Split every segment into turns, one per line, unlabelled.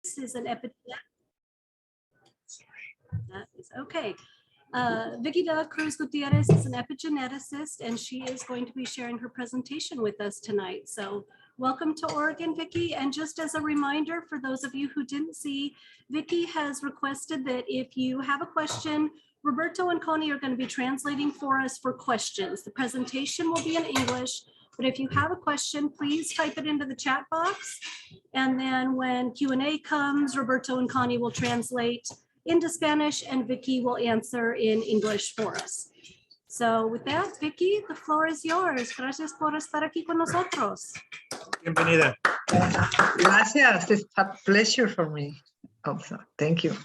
is an epigeneticist. That is okay. Vicky Cruz Gutierrez is an epigeneticist, and she is going to be sharing her presentation with us tonight. So welcome to Oregon, Vicky. And just as a reminder for those of you who didn't see, Vicky has requested that if you have a question, Roberto and Connie are going to be translating for us for questions. The presentation will be in English, but if you have a question, please type it into the chat box. And then when Q&A comes, Roberto and Connie will translate into Spanish and Vicky will answer in English for us. So with that, Vicky, the floor is yours. Gracias por estar aquí con nosotros.
Bienvenida.
Gracias. It's a pleasure for me also. Thank you.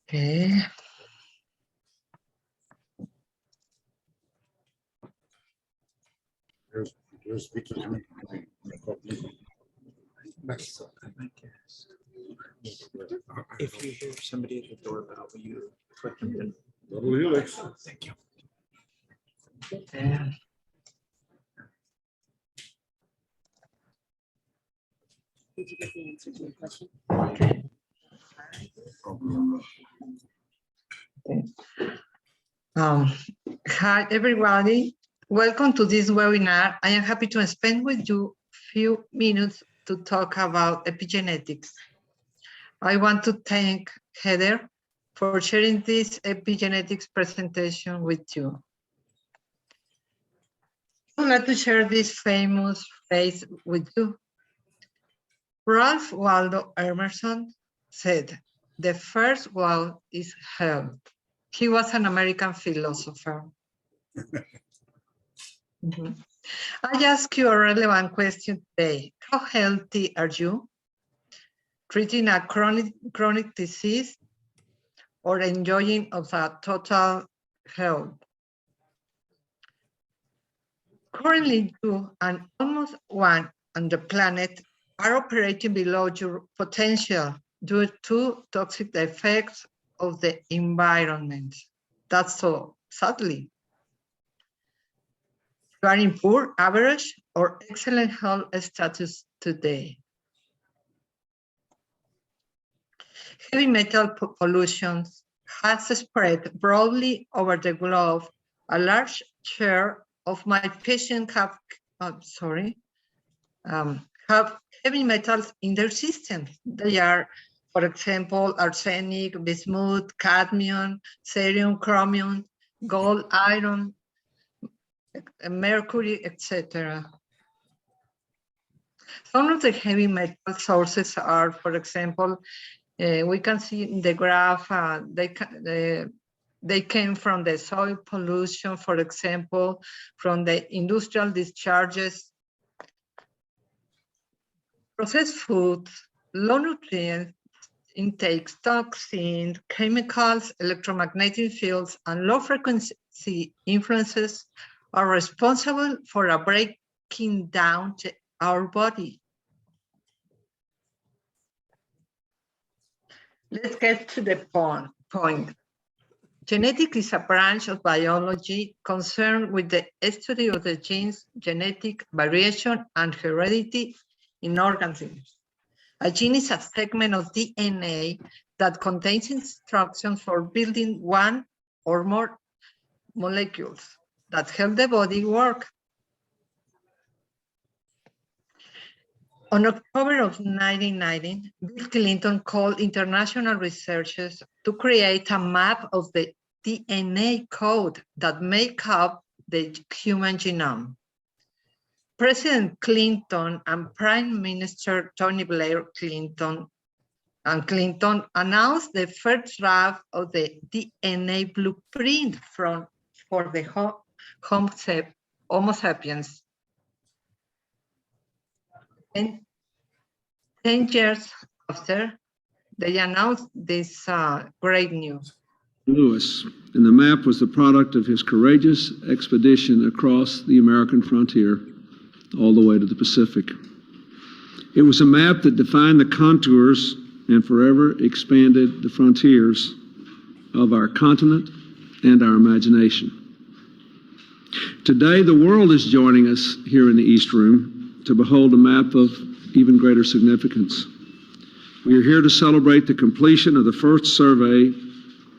Okay.
You're speaking to me.
If you hear somebody at the doorbell, will you put them in? Thank you.
Yeah.
Did you get the answer to your question?
Okay. Hi, everybody. Welcome to this webinar. I am happy to spend with you a few minutes to talk about epigenetics. I want to thank Heather for sharing this epigenetics presentation with you. I would like to share this famous phrase with you. Ralph Waldo Emerson said, "The first wall is health." He was an American philosopher. I ask you a relevant question today. How healthy are you? Treating a chronic disease or enjoying of a total health? Currently, you and almost one on the planet are operating below your potential due to toxic effects of the environment. That's so, sadly. You are in poor, average, or excellent health status today. Heavy metal pollution has spread broadly over the globe. A large share of my patients have heavy metals in their system. They are, for example, arsenic, bismuth, cadmium, cerium, chromium, gold, iron, mercury, etc. Some of the heavy metal sources are, for example, we can see in the graph, they came from the soil pollution, for example, from the industrial discharges, processed foods, low nutrient intakes, toxins, chemicals, electromagnetic fields, and low frequency influences are responsible for a breaking down to our body. Let's get to the point. Genetics is a branch of biology concerned with the study of the genes, genetic variation, and heredity in organisms. A gene is a segment of DNA that contains instructions for building one or more molecules that help the body work. On October of 1990, Bill Clinton called international researchers to create a map of the DNA code that make up the human genome. President Clinton and Prime Minister Tony Blair Clinton announced the first draft of the DNA blueprint for the Homo sapiens. And 10 years after, they announced this great news.
Lewis, and the map was the product of his courageous expedition across the American frontier all the way to the Pacific. It was a map that defined the contours and forever expanded the frontiers of our continent and our imagination. Today, the world is joining us here in the East Room to behold a map of even greater significance. We are here to celebrate the completion of the first survey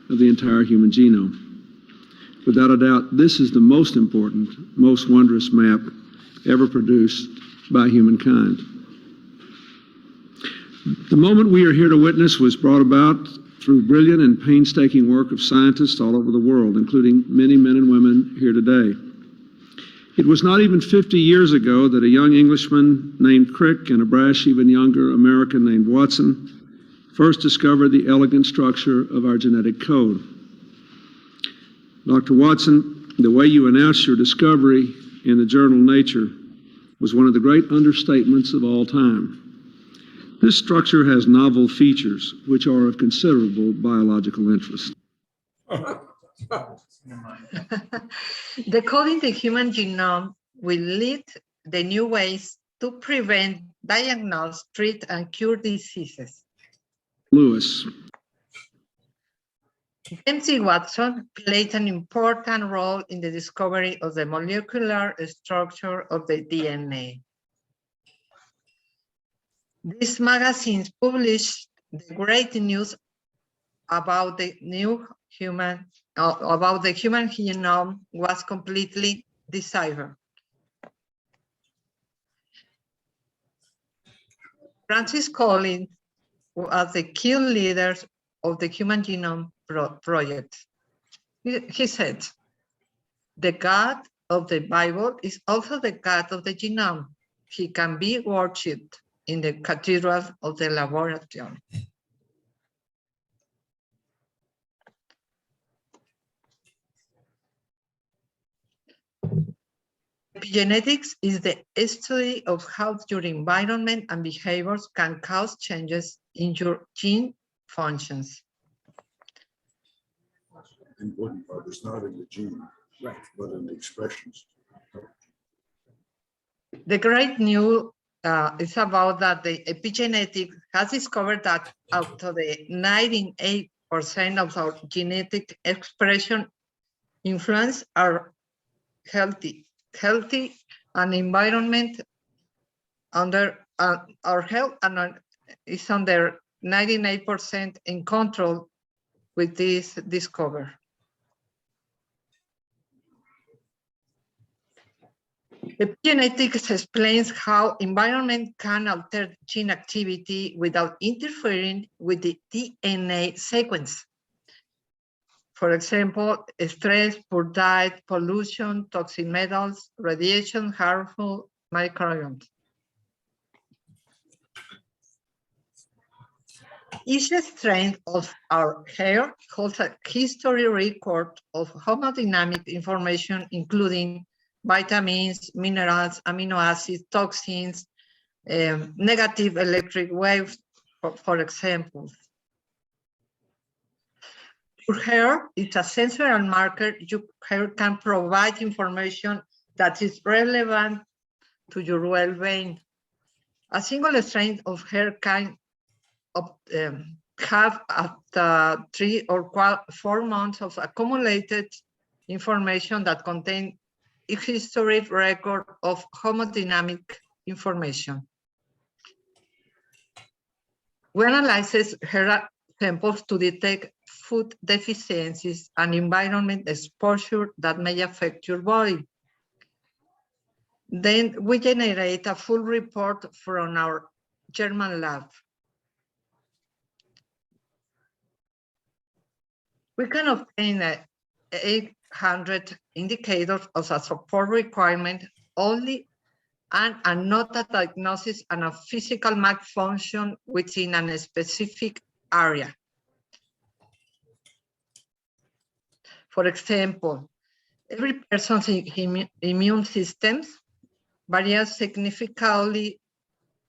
of the entire human genome. Without a doubt, this is the most important, most wondrous map ever produced by humankind. The moment we are here to witness was brought about through brilliant and painstaking work of scientists all over the world, including many men and women here today. It was not even 50 years ago that a young Englishman named Crick and a brash, even younger American named Watson first discovered the elegant structure of our genetic code. Dr. Watson, the way you announced your discovery in the journal Nature was one of the great understatements of all time. This structure has novel features which are of considerable biological interest.
Decoding the human genome will lead the new ways to prevent, diagnose, treat, and cure diseases.
Lewis.
James E. Watson played an important role in the discovery of the molecular structure of the DNA. These magazines published the great news about the human genome was completely deciphered. Francis Collins was the key leader of the Human Genome Project. He said, "The God of the Bible is also the God of the genome. He can be worshipped in the cathedral of the laboratory." Epigenetics is the study of how your environment and behaviors can cause changes in your gene functions.
The important part is not in the gene,
Right.
but in the expressions.
The great news is about that the epigenetics has discovered that out of the 98% of our genetic expression influence our healthy and environment under our health, and is under 98% in control with this discovery. Epigenetics explains how environment can alter gene activity without interfering with the DNA sequence. For example, stress, poor diet, pollution, toxic metals, radiation, harmful microbes. Each strand of our hair holds a history record of homodynamic information, including vitamins, minerals, amino acids, toxins, negative electric waves, for example. Your hair is a sensory marker. Your hair can provide information that is relevant to your well-being. A single strand of hair can have up to 3 or 4 months of accumulated information that contain a history record of homodynamic information. We analyze hair samples to detect food deficiencies and environment exposure that may affect your body. Then we generate a full report from our German lab. We can obtain 800 indicators of a support requirement only, and not a diagnosis and a physical malfunction within a specific area. For example, every person's immune systems varies significantly.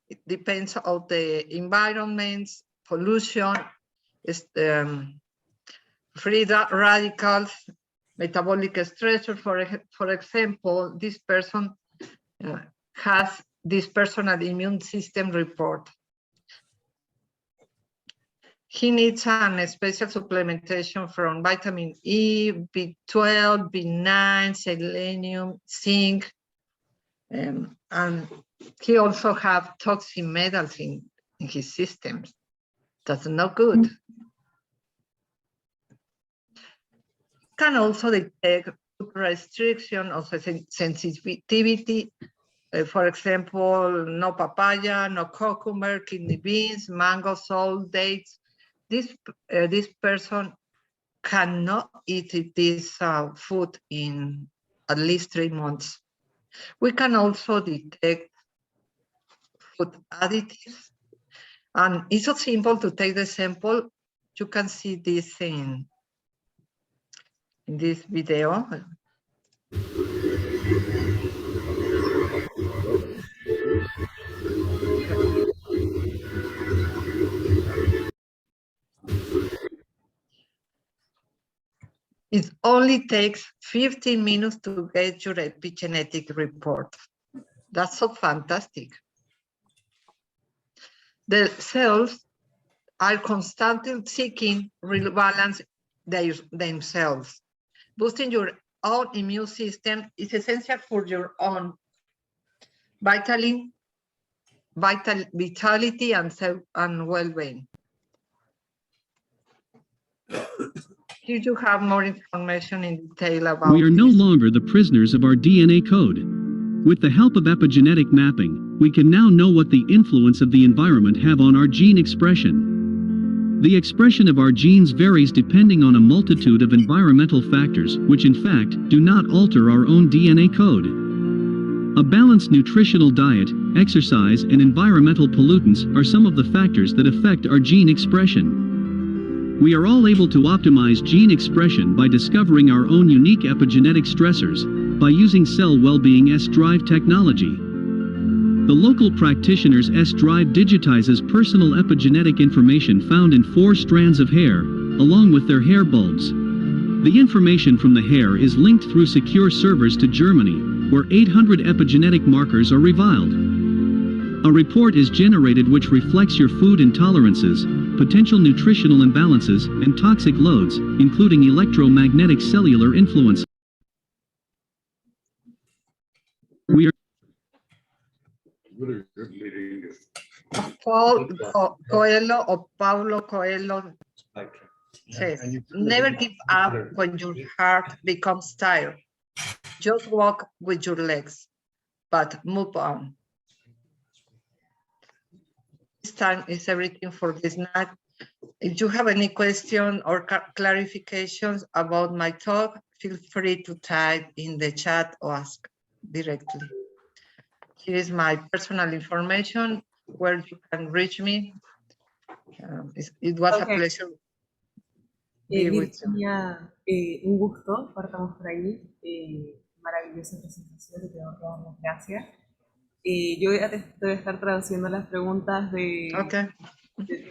It depends on the environments, pollution, free radicals, metabolic stressors. For example, this person has this personal immune system report. he needs a special supplementation from vitamin E, B12, B9, selenium, zinc, and he also have toxic metals in his systems. That's not good. Can also detect restriction of sensitivity. For example, no papaya, no cucumber, kidney beans, mango, salt, dates. This person cannot eat this food in at least 3 months. We can also detect food additives. And it's so simple to take the sample. You can see this in this video. It only takes 15 minutes to get your epigenetic report. That's so fantastic. The cells are constantly seeking rebalance themselves. Boosting your own immune system is essential for your own vitality and well-being. Here you have more information in detail about
We are no
this.
longer the prisoners of our DNA code. With the help of epigenetic mapping, we can now know what the influence of the environment have on our gene expression. The expression of our genes varies depending on a multitude of environmental factors, which in fact do not alter our own DNA code. A balanced nutritional diet, exercise, and environmental pollutants are some of the factors that affect our gene expression. We are all able to optimize gene expression by discovering our own unique epigenetic stressors, by using cell well-being S-Drive technology. The local practitioner's S-Drive digitizes personal epigenetic information found in 4 strands of hair, along with their hair bulbs. The information from the hair is linked through secure servers to Germany, where 800 epigenetic markers are reviled. A report is generated which reflects your food intolerances, potential nutritional imbalances, and toxic loads, including electromagnetic cellular influence. We are
Really good meeting.
Paul Coelho or Paulo Coelho says, never give up when your heart becomes tired. Just walk with your legs, but move on. This time is everything for this night. If you have any question or clarifications about my talk, feel free to type in the chat or ask directly. Here is my personal information where you can reach me. It was a pleasure.
Virginia, un gusto, partamos por ahí. Maravillosa presentación, te tengo que dar las gracias. Yo voy a estar traduciendo las preguntas de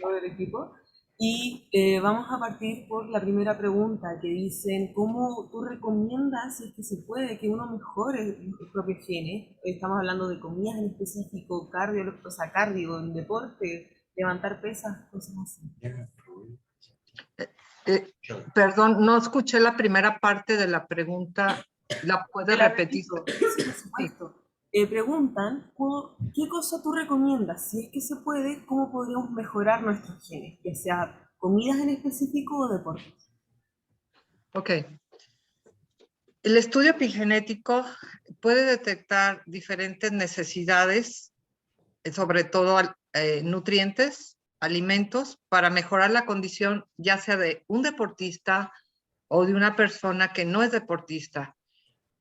todo el equipo. Y vamos a partir por la primera pregunta que dicen, ¿cómo tú recomiendas, si es que se puede, que uno mejore los propios genes? Estamos hablando de comidas en específico, cardio, en deporte, levantar pesas, cosas así.
Perdón, no escuché la primera parte de la pregunta. ¿La puedes repetir?
Sí, por supuesto. Preguntan, ¿qué cosa tú recomiendas? Si es que se puede, ¿cómo podríamos mejorar nuestros genes? Ya sea comidas en específico o deportes.
Ok. El estudio epigenético puede detectar diferentes necesidades, sobre todo nutrientes, alimentos, para mejorar la condición ya sea de un deportista o de una persona que no es deportista.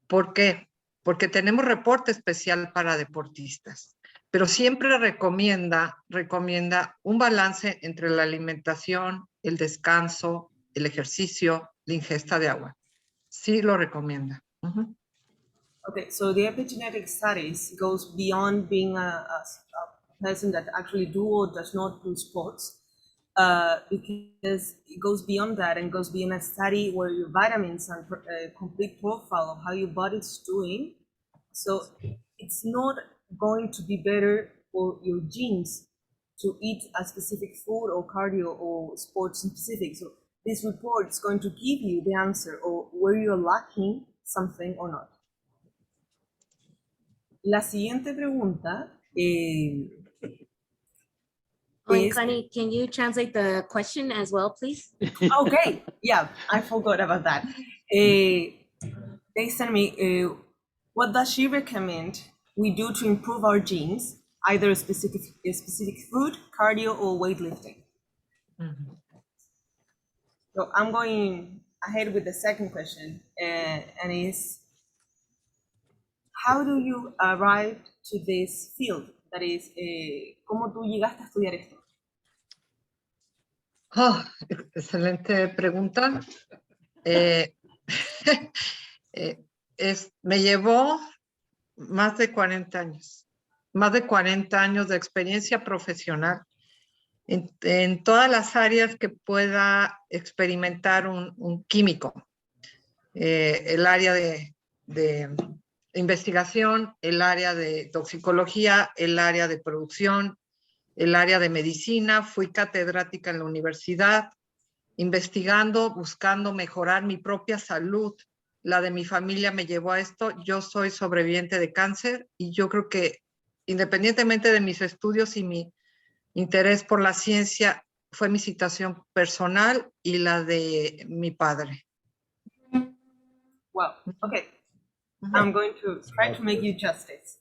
¿Por qué? Porque tenemos reporte especial para deportistas, pero siempre recomienda un balance entre la alimentación, el descanso, el ejercicio, la ingesta de agua. Sí lo recomienda.
Okay, so the epigenetic studies goes beyond being a person that actually do or does not do sports, because it goes beyond that and goes beyond a study where your vitamins and complete profile of how your body's doing. So it's not going to be better for your genes to eat a specific food or cardio or sports specific. So this report is going to give you the answer or where you're lacking something or not. La siguiente pregunta is,
Connie, can you translate the question as well, please?
okay, yeah, I forgot about that. They sent me, what does she recommend we do to improve our genes, either a specific food, cardio, or weightlifting?
Mhm.
So I'm going ahead with the second question, and is, how do you arrive to this field? That is, ¿cómo tú llegaste a estudiar esto?
Oh, excelente pregunta. Eh, me llevó más de 40 años, más de 40 años de experiencia profesional en todas las áreas que pueda experimentar un químico. El área de investigación, el área de toxicología, el área de producción, el área de medicina. Fui catedrática en la universidad, investigando, buscando mejorar mi propia salud. La de mi familia me llevó a esto. Yo soy sobreviviente de cáncer y yo creo que independientemente de mis estudios y mi interés por la ciencia, fue mi situación personal y la de mi padre.
Well, okay, I'm going to try to make you justice.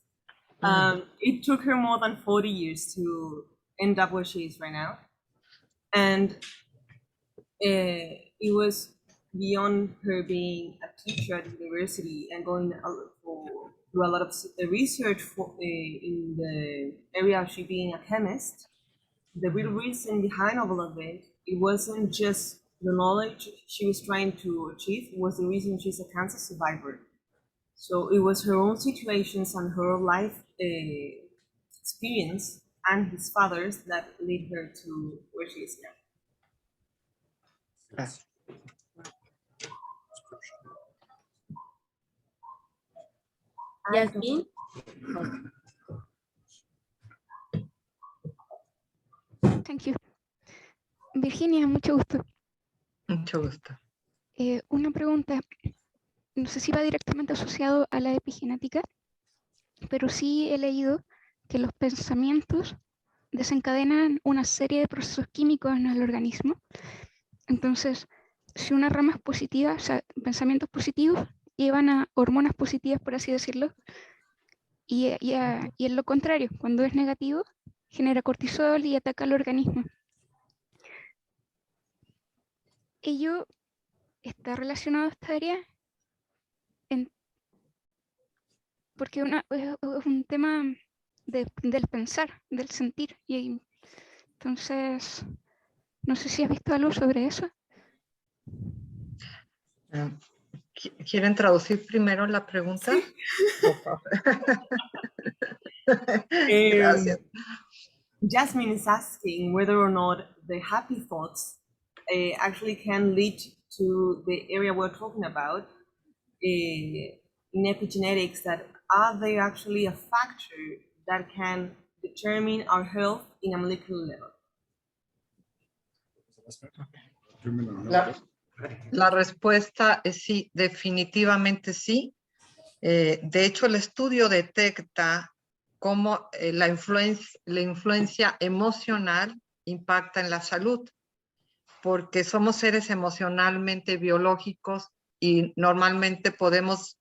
It took her more than 40 years to end up where she is right now. And it was beyond her being a teacher at the university and going through a lot of research in the area of she being a chemist. The real reason behind all of it, it wasn't just the knowledge she was trying to achieve, it was the reason she's a cancer survivor. So it was her own situations and her life experience and his father's that led her to where she is now.
Gracias.
Yasmin?
Thank you. Virginia, mucho gusto.
Mucho gusto.
Una pregunta, no sé si va directamente asociado a la epigenética, pero sí he leído que los pensamientos desencadenan una serie de procesos químicos en el organismo. Entonces, si una rama es positiva, o sea, pensamientos positivos llevan a hormonas positivas, por así decirlo, y en lo contrario, cuando es negativo, genera cortisol y ataca al organismo. Ello está relacionado a esta área porque es un tema del pensar, del sentir. Y entonces, no sé si has visto algo sobre eso.
¿Quieren traducir primero la pregunta? Gracias.
Jasmine is asking whether or not the happy thoughts actually can lead to the area we're talking about in epigenetics, that are they actually a factor that can determine our health in a molecular level?
La respuesta es sí, definitivamente sí. De hecho, el estudio detecta cómo la influencia emocional impacta en la salud, porque somos seres emocionalmente biológicos y normalmente podemos,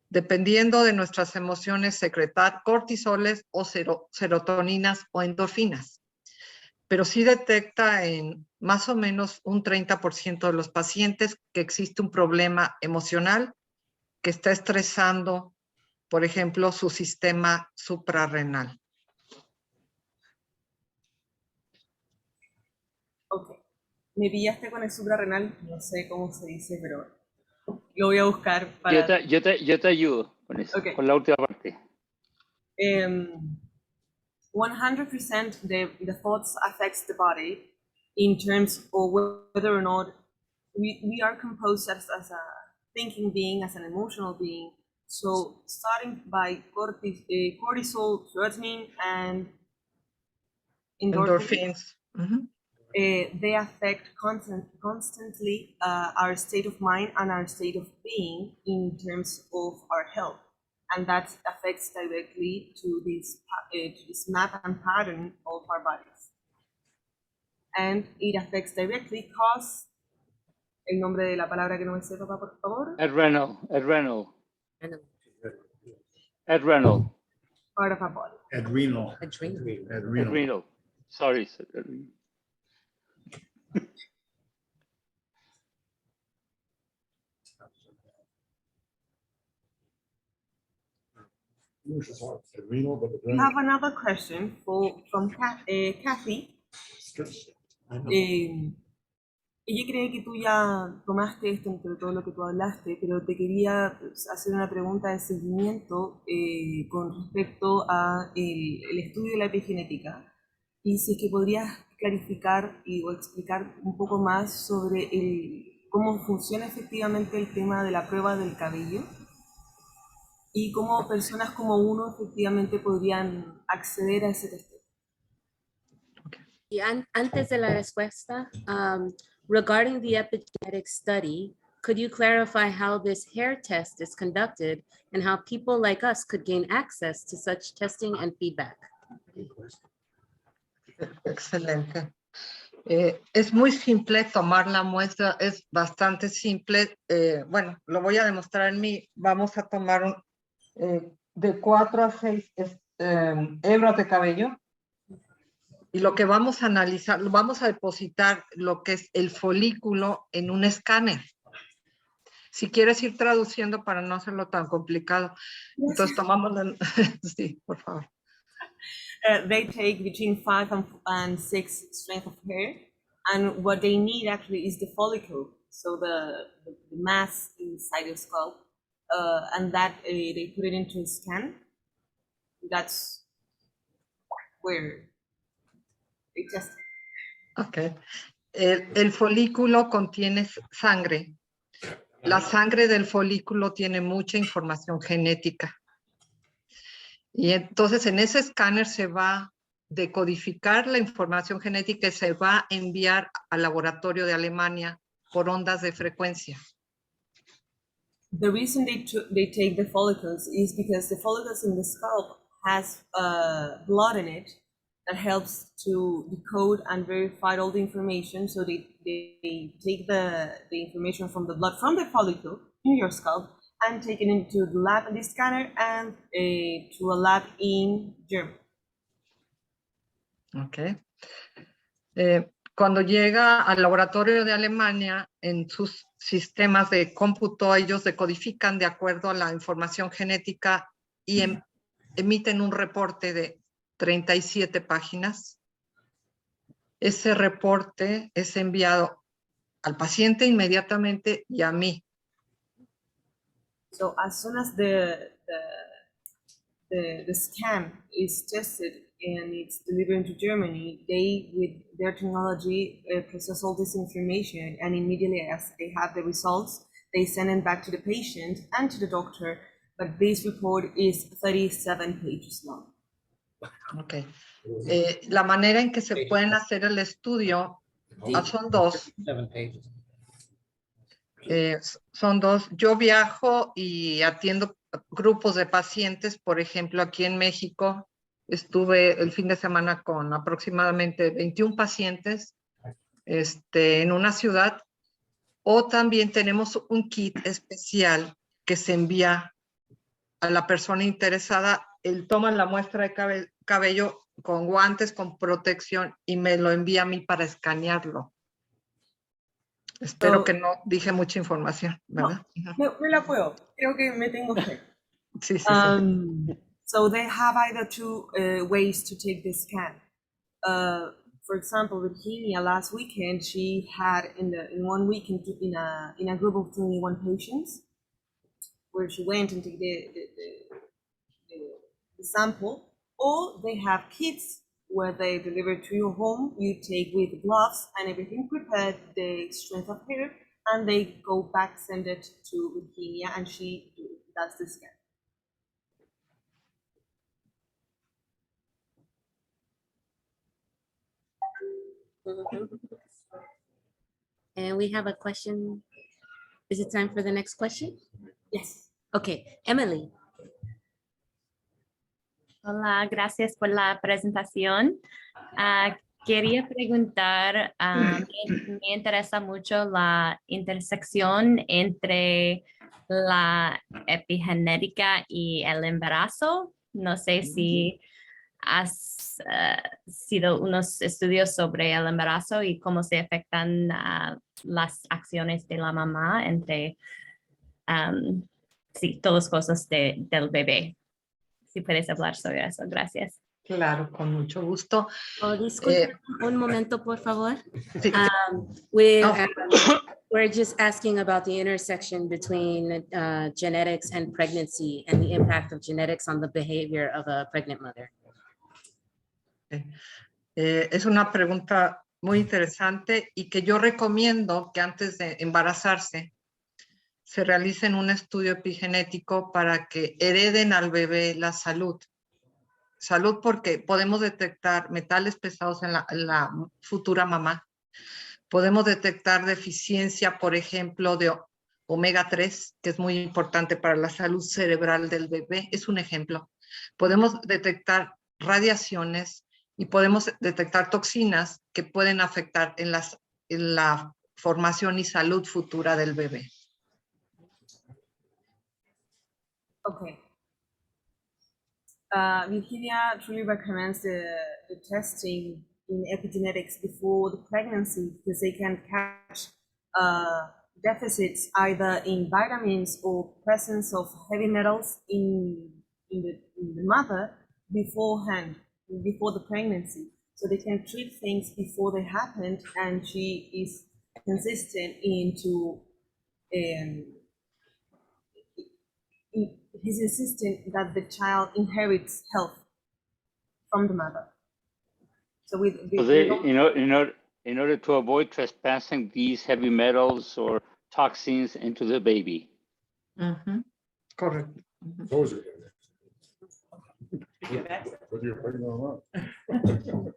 dependiendo de nuestras emociones, secretar cortisoles o serotoninas o endorfinas. Pero sí detecta en más o menos un 30% de los pacientes que existe un problema emocional que está estresando, por ejemplo, su sistema suprarrenal.
Ok, me pillaste con el suprarrenal, no sé cómo se dice, pero lo voy a buscar para...
Yo te ayudo con eso,
Okay.
con la última parte.
100% the thoughts affects the body in terms of whether or not we are composed as a thinking being, as an emotional being. So starting by cortisol, serotonin, and
endorphins.
They affect constantly our state of mind and our state of being in terms of our health. And that affects directly to this map and pattern of our bodies. And it affects directly cause, el nombre de la palabra que no me sé, papá, por favor.
Adrenal.
Part of our body.
Adrenal.
Adrenal. Sorry. Adrenal.
We have another question from Kathy. Ella cree que tú ya tomaste esto entre todo lo que tú hablaste, pero te quería hacer una pregunta de seguimiento con respecto a el estudio de la epigenética. Y si es que podrías clarificar o explicar un poco más sobre cómo funciona efectivamente el tema de la prueba del cabello y cómo personas como uno efectivamente podrían acceder a ese testeo.
Y antes de la respuesta, regarding the epigenetics study, could you clarify how this hair test is conducted and how people like us could gain access to such testing and feedback?
Excelente. Es muy simple tomar la muestra, es bastante simple. Bueno, lo voy a demostrar en mí. Vamos a tomar de 4 a 6 hebras de cabello. Y lo que vamos a analizar, vamos a depositar lo que es el folículo en un escáner. Si quieres ir traduciendo para no hacerlo tan complicado. Entonces tomamos sí, por favor.
They take between 5 and 6 strands of hair, and what they need actually is the follicle, so the mass inside the scalp, and that they put it into a scan. That's where they test it.
Okay. El folículo contiene sangre. La sangre del folículo tiene mucha información genética. Y entonces en ese escáner se va a decodificar la información genética y se va a enviar al laboratorio de Alemania por ondas de frecuencia.
The reason they take the follicles is because the follicles in the scalp has blood in it that helps to decode and verify all the information. So they take the information from the blood from the follicle in your scalp and take it into the lab in the scanner and to a lab in Germany.
Okay. Cuando llega al laboratorio de Alemania, en sus sistemas de cómputo, ellos decodifican de acuerdo a la información genética y emiten un reporte de 37 páginas. Ese reporte es enviado al paciente inmediatamente y a mí.
So as soon as the scan is tested and it's delivered to Germany, they, with their technology, process all this information, and immediately as they have the results, they send it back to the patient and to the doctor. But this report is 37 pages long.
Okay. La manera en que se pueden hacer el estudio son dos. Son dos. Yo viajo y atiendo grupos de pacientes. Por ejemplo, aquí en México estuve el fin de semana con aproximadamente 21 pacientes en una ciudad. O también tenemos un kit especial que se envía a la persona interesada. Él toma la muestra de cabello con guantes, con protección, y me lo envía a mí para escanearlo. Espero que no dije mucha información, ¿verdad?
No, me la puedo. Creo que me tengo fe.
Sí, sí,
sí. So they have either two ways to take this scan. For example, Virginia last weekend, she had in 1 week in a group of 21 patients, where she went and took the sample. Or they have kits where they deliver to your home. You take with gloves and everything prepared, the strength of hair, and they go back, send it to Virginia, and she does the scan.
And we have a question. Is it time for the next question?
Yes.
Okay, Emily.
Hola, gracias por la presentación. Quería preguntar, me interesa mucho la intersección entre la epigenética y el embarazo. No sé si has sido unos estudios sobre el embarazo y cómo se afectan las acciones de la mamá entre, sí, todas cosas del bebé. Si puedes hablar sobre eso, gracias.
Claro, con mucho gusto.
Oh, disculpe un momento, por favor.
Sí.
We're just asking about the intersection between genetics and pregnancy and the impact of genetics on the behavior of a pregnant mother.
Es una pregunta muy interesante y que yo recomiendo que antes de embarazarse se realicen un estudio epigenético para que hereden al bebé la salud. Salud porque podemos detectar metales pesados en la futura mamá. Podemos detectar deficiencia, por ejemplo, de omega 3, que es muy importante para la salud cerebral del bebé. Es un ejemplo. Podemos detectar radiaciones y podemos detectar toxinas que pueden afectar en la formación y salud futura del bebé.
Okay. Virginia truly recommends the testing in epigenetics before the pregnancy because they can catch deficits either in vitamins or presence of heavy metals in the mother beforehand, before the pregnancy. So they can treat things before they happened, and she is consistent into he's insistent that the child inherits health from the mother. So
in order to avoid trespassing these heavy metals or toxins into the baby.
Correct.
Those are whether you're pregnant or not.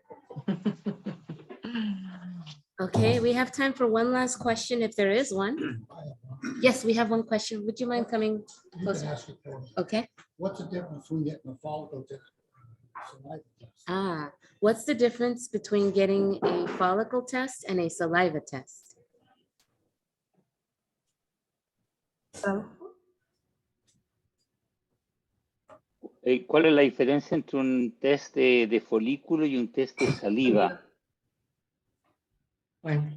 Okay, we have time for one last question if there is one. Yes, we have one question. Would you mind coming closer? Okay.
What's the difference between getting a follicle test?
What's the difference between getting a follicle test and a saliva test?
¿Cuál es la diferencia entre un test de folículo y un test de saliva?
Bueno,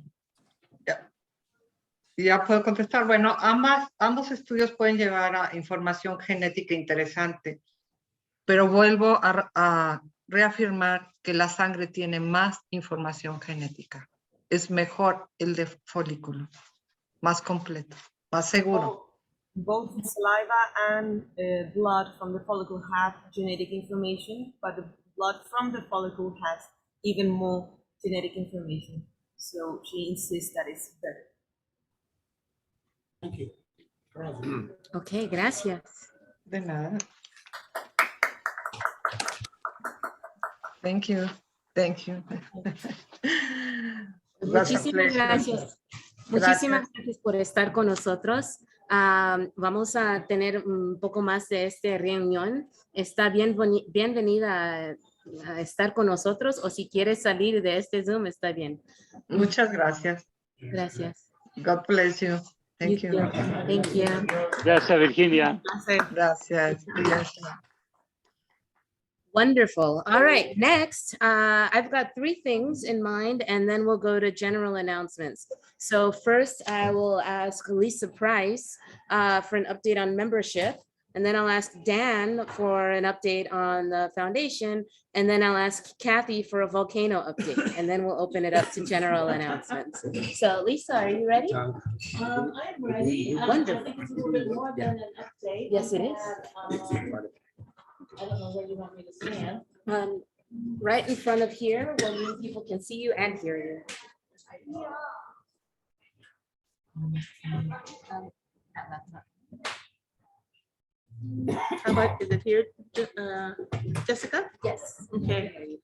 ya puedo contestar. Bueno, ambos estudios pueden llevar a información genética interesante, pero vuelvo a reafirmar que la sangre tiene más información genética. Es mejor el de folículo, más completo, más seguro.
Both saliva and blood from the follicle have genetic information, but the blood from the follicle has even more genetic information. So she insists that it's better.
Thank you.
Okay, gracias.
De nada. Thank you. Thank you.
Muchísimas gracias. Muchísimas gracias por estar con nosotros. Vamos a tener un poco más de esta reunión. Está bienvenida a estar con nosotros, o si quieres salir de este Zoom, está bien.
Muchas gracias.
Gracias.
God bless you. Thank you.
Thank you.
Gracias, Virginia.
Gracias.
Wonderful. All right, next, I've got 3 things in mind, and then we'll go to general announcements. So first, I will ask Lisa Price for an update on membership, and then I'll ask Dan for an update on the foundation, and then I'll ask Kathy for a volcano update, and then we'll open it up to general announcements. So Lisa, are you ready?
I'm ready.
Wonderful.
I think it's a little bit more than an update.
Yes, it is.
I don't know where you want me to stand.
Right in front of here, where people can see you and hear you.
How about, is it here, Jessica?
Yes.
Okay.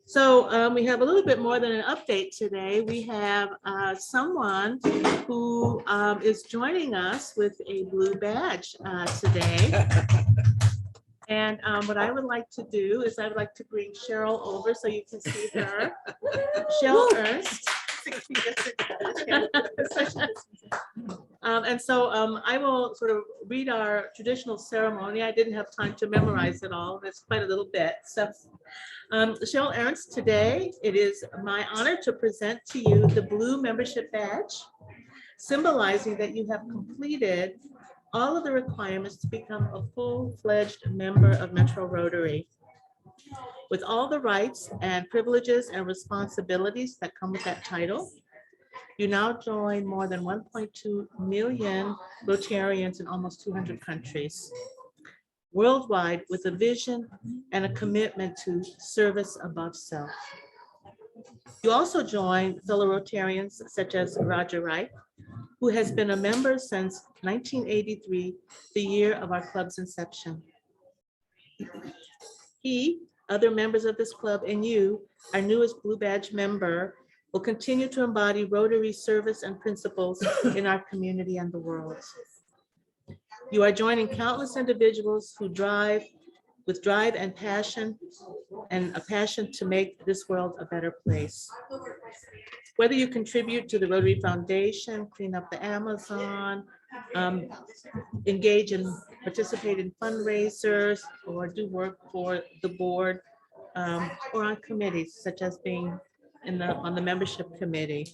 So we have a little bit more than an update today. We have someone who is joining us with a blue badge today. And what I would like to do is I would like to bring Cheryl over so you can see her. Cheryl Ernst. And so I will sort of read our traditional ceremony. I didn't have time to memorize it all. That's quite a little bit. So Cheryl Ernst, today it is my honor to present to you the blue membership badge, symbolizing that you have completed all of the requirements to become a full-fledged member of Metro Rotary, with all the rights and privileges and responsibilities that come with that title. You now join more than 1.2 million Rotarians in almost 200 countries worldwide, with a vision and a commitment to service above self. You also join fellow Rotarians such as Roger Wright, who has been a member since 1983, the year of our club's inception. He, other members of this club, and you, our newest Blue Badge member, will continue to embody Rotary service and principles in our community and the world. You are joining countless individuals who drive with drive and passion, and a passion to make this world a better place. Whether you contribute to the Rotary Foundation, clean up the Amazon, engage and participate in fundraisers, or do work for the board, or on committees, such as being on the membership committee.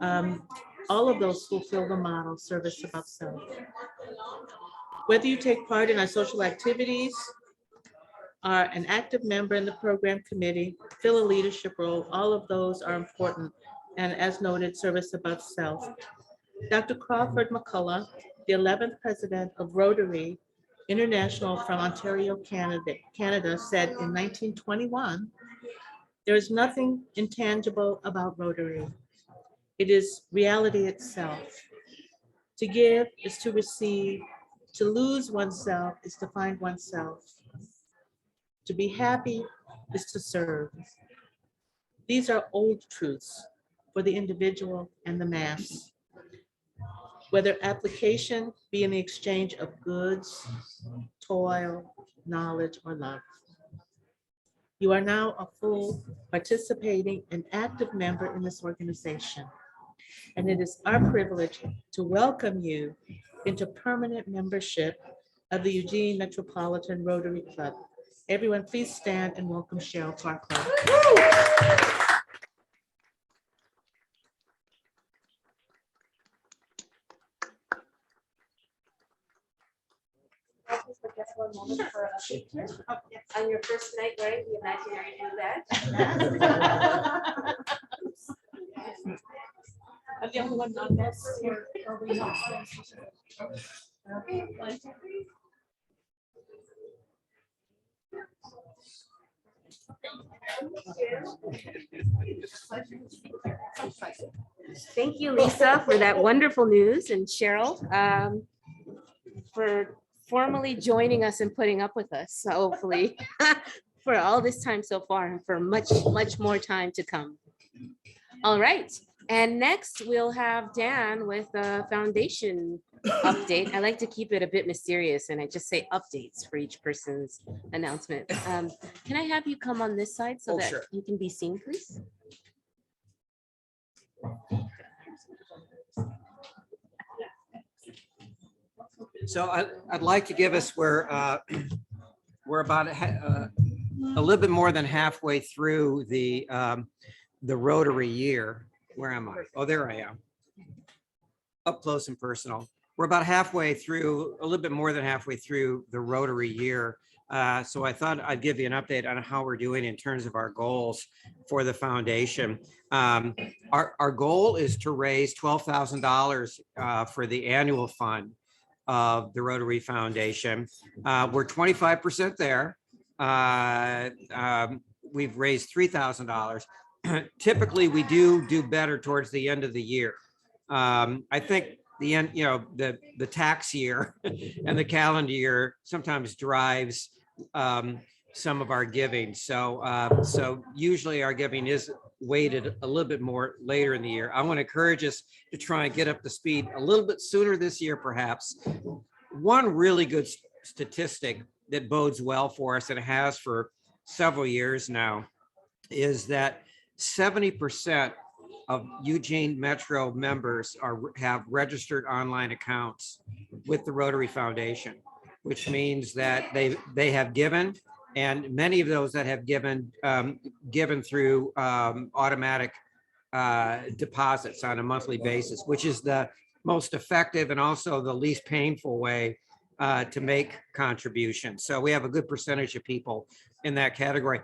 All of those fulfill the model, service above self. Whether you take part in our social activities, are an active member in the program committee, fill a leadership role, all of those are important. And as noted, service above self. Dr. Crawford McCullough, the 11th president of Rotary International from Ontario, Canada, said in 1921, there is nothing intangible about Rotary. It is reality itself. To give is to receive. To lose oneself is to find oneself. To be happy is to serve. These are old truths for the individual and the mass. Whether application be in the exchange of goods, toil, knowledge, or love. You are now a full participating and active member in this organization. And it is our privilege to welcome you into permanent membership of the Eugene Metropolitan Rotary Club. Everyone, please stand and welcome Cheryl to our club.
Just one moment for a picture. On your first night, right? The imaginary blue badge.
I'm the only one on this here.
Okay, 1, 2, 3. Thank you, Lisa, for that wonderful news, and Cheryl, for formally joining us and putting up with us, hopefully, for all this time so far and for much, much more time to come. All right, and next we'll have Dan with the foundation update. I like to keep it a bit mysterious, and I just say updates for each person's announcement. Can I have you come on this side so that you can be seen, please?
So I'd like to give us we're about a little bit more than halfway through the Rotary year. Where am I? Oh, there I am. Up close and personal. We're about halfway through, a little bit more than halfway through the Rotary year. So I thought I'd give you an update on how we're doing in terms of our goals for the foundation. Our goal is to raise $12,000 for the annual fund of the Rotary Foundation. We're 25% there. We've raised $3,000. Typically, we do better towards the end of the year. I think the end, the tax year and the calendar year sometimes drives some of our giving. So so usually our giving is weighted a little bit more later in the year. I want to encourage us to try and get up to speed a little bit sooner this year, perhaps. One really good statistic that bodes well for us, and it has for several years now, is that 70% of Eugene Metro members have registered online accounts with the Rotary Foundation, which means that they have given, and many of those that have given through automatic deposits on a monthly basis, which is the most effective and also the least painful way to make contributions. So we have a good percentage of people in that category.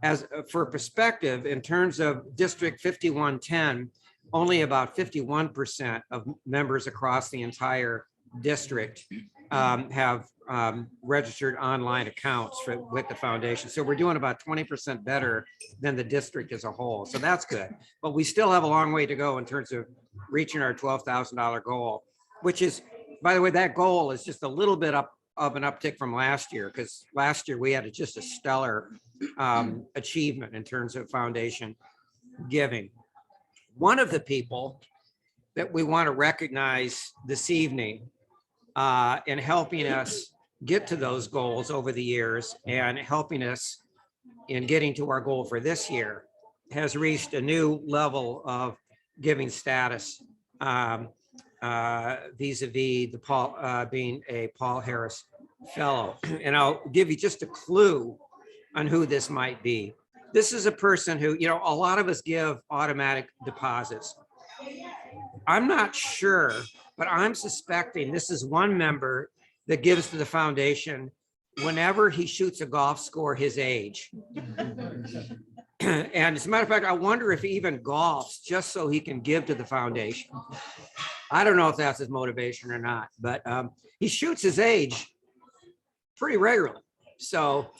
As for perspective, in terms of District 5110, only about 51% of members across the entire district have registered online accounts with the foundation. So we're doing about 20% better than the district as a whole. So that's good. But we still have a long way to go in terms of reaching our $12,000 goal, which is, by the way, that goal is just a little bit up of an uptick from last year, because last year we had just a stellar achievement in terms of foundation giving. One of the people that we want to recognize this evening in helping us get to those goals over the years and helping us in getting to our goal for this year has reached a new level of giving status vis-a-vis the Paul being a Paul Harris Fellow. And I'll give you just a clue on who this might be. This is a person who, you know, a lot of us give automatic deposits. I'm not sure, but I'm suspecting this is one member that gives to the foundation whenever he shoots a golf score his age. And as a matter of fact, I wonder if he even golfs just so he can give to the foundation. I don't know if that's his motivation or not, but he shoots his age pretty regularly. So,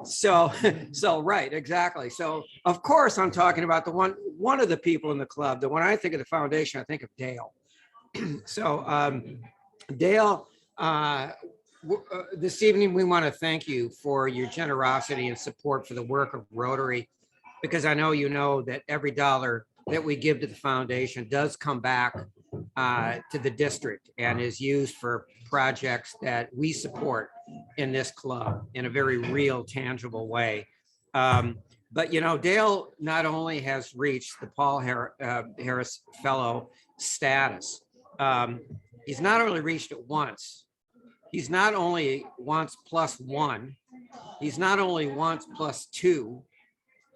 so right, exactly. So of course I'm talking about the one of the people in the club, that when I think of the foundation, I think of Dale. So Dale, this evening we want to thank you for your generosity and support for the work of Rotary, because I know you know that every dollar that we give to the foundation does come back to the district and is used for projects that we support in this club in a very real, tangible way. But you know, Dale not only has reached the Paul Harris Fellow status, he's not only reached it once, he's not only once plus one, he's not only once plus two,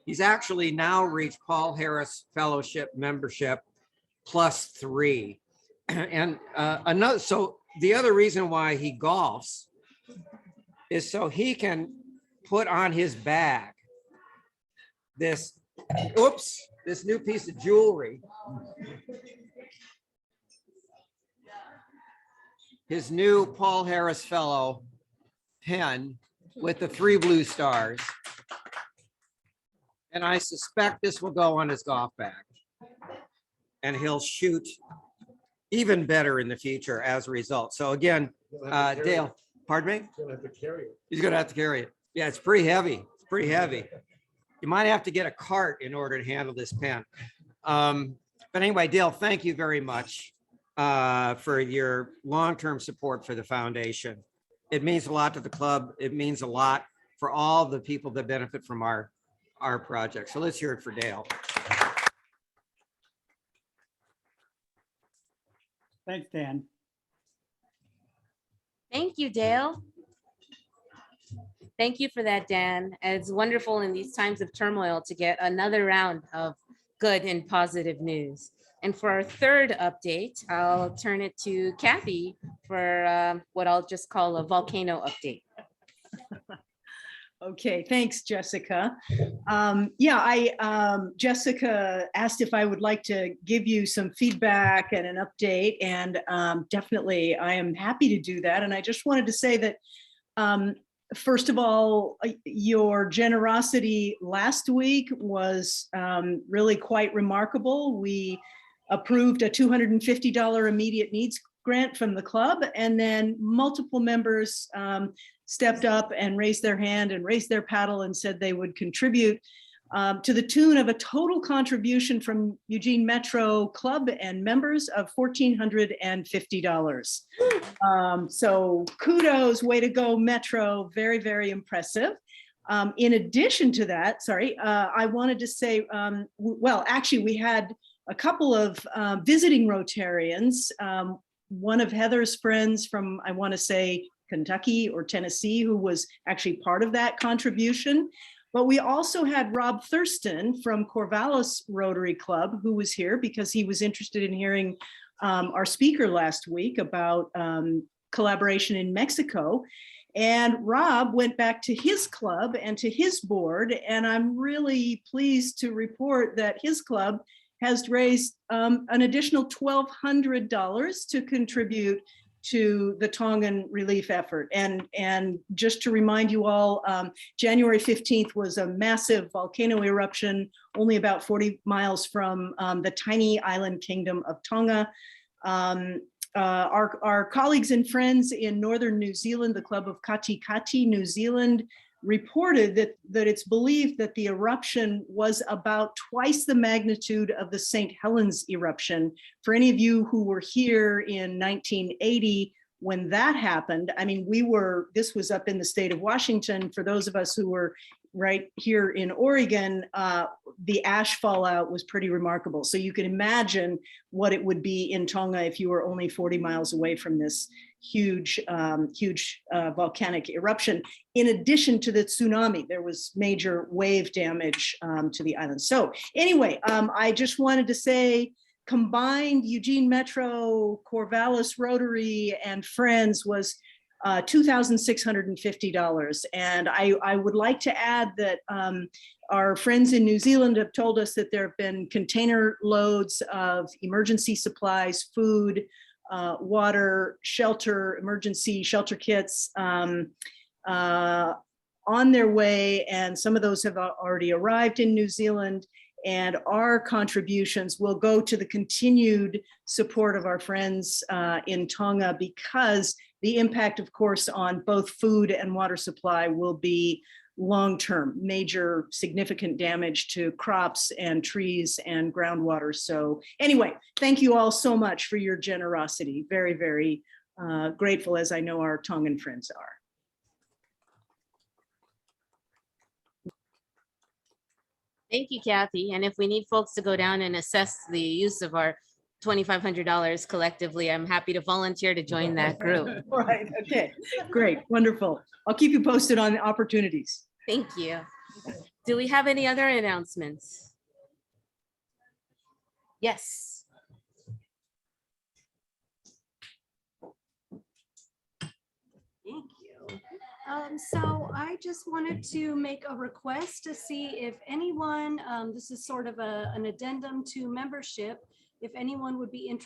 he's actually now reached Paul Harris Fellowship membership plus 3. And so the other reason why he golfs is so he can put on his bag this new piece of jewelry, his new Paul Harris Fellow pen with the 3 blue stars. And I suspect this will go on his golf bag, and he'll shoot even better in the future as a result. So again, Dale, pardon me?
He's gonna have to carry it.
He's gonna have to carry it. Yeah, it's pretty heavy. It's pretty heavy. You might have to get a cart in order to handle this pen. But anyway, Dale, thank you very much for your long-term support for the foundation. It means a lot to the club. It means a lot for all the people that benefit from our project. So let's hear it for Dale.
Thanks, Dan.
Thank you, Dale. Thank you for that, Dan. It's wonderful in these times of turmoil to get another round of good and positive news. And for our third update, I'll turn it to Kathy for what I'll just call a volcano update.
Okay, thanks, Jessica. Jessica asked if I would like to give you some feedback and an update, and definitely I am happy to do that. And I just wanted to say that, first of all, your generosity last week was really quite remarkable. We approved a $250 immediate needs grant from the club, and then multiple members stepped up and raised their hand and raised their paddle and said they would contribute to the tune of a total contribution from Eugene Metro Club and members of $1,450. So kudos, way to go, Metro, very, very impressive. In addition to that, I wanted to say, well, actually we had a couple of visiting Rotarians, one of Heather's friends from, I want to say, Kentucky or Tennessee, who was actually part of that contribution. But we also had Rob Thurston from Corvallis Rotary Club, who was here because he was interested in hearing our speaker last week about collaboration in Mexico. And Rob went back to his club and to his board, and I'm really pleased to report that his club has raised an additional $1,200 to contribute to the Tongan relief effort. And just to remind you all, January 15th was a massive volcano eruption, only about 40 miles from the tiny island kingdom of Tonga. Our colleagues and friends in northern New Zealand, the Club of Kati Kati, New Zealand, reported that it's believed that the eruption was about twice the magnitude of the St. Helens eruption. For any of you who were here in 1980, when that happened, I mean, this was up in the state of Washington. For those of us who were right here in Oregon, the ash fallout was pretty remarkable. So you can imagine what it would be in Tonga if you were only 40 miles away from this huge volcanic eruption. In addition to the tsunami, there was major wave damage to the island. So anyway, I just wanted to say, combined Eugene Metro, Corvallis Rotary, and Friends was $2,650. And I would like to add that our friends in New Zealand have told us that there have been container loads of emergency supplies, food, water, shelter, emergency shelter kits on their way. And some of those have already arrived in New Zealand. And our contributions will go to the continued support of our friends in Tonga, because the impact, of course, on both food and water supply will be long-term, major significant damage to crops and trees and groundwater. So anyway, thank you all so much for your generosity. Very, very grateful, as I know our Tongan friends are.
Thank you, Kathy. And if we need folks to go down and assess the use of our $2,500 collectively, I'm happy to volunteer to join that group.
Right, okay, great, wonderful. I'll keep you posted on opportunities.
Thank you. Do we have any other announcements? Yes.
Thank you. So I just wanted to make a request to see if anyone, this is sort of an addendum to membership, if anyone would be interested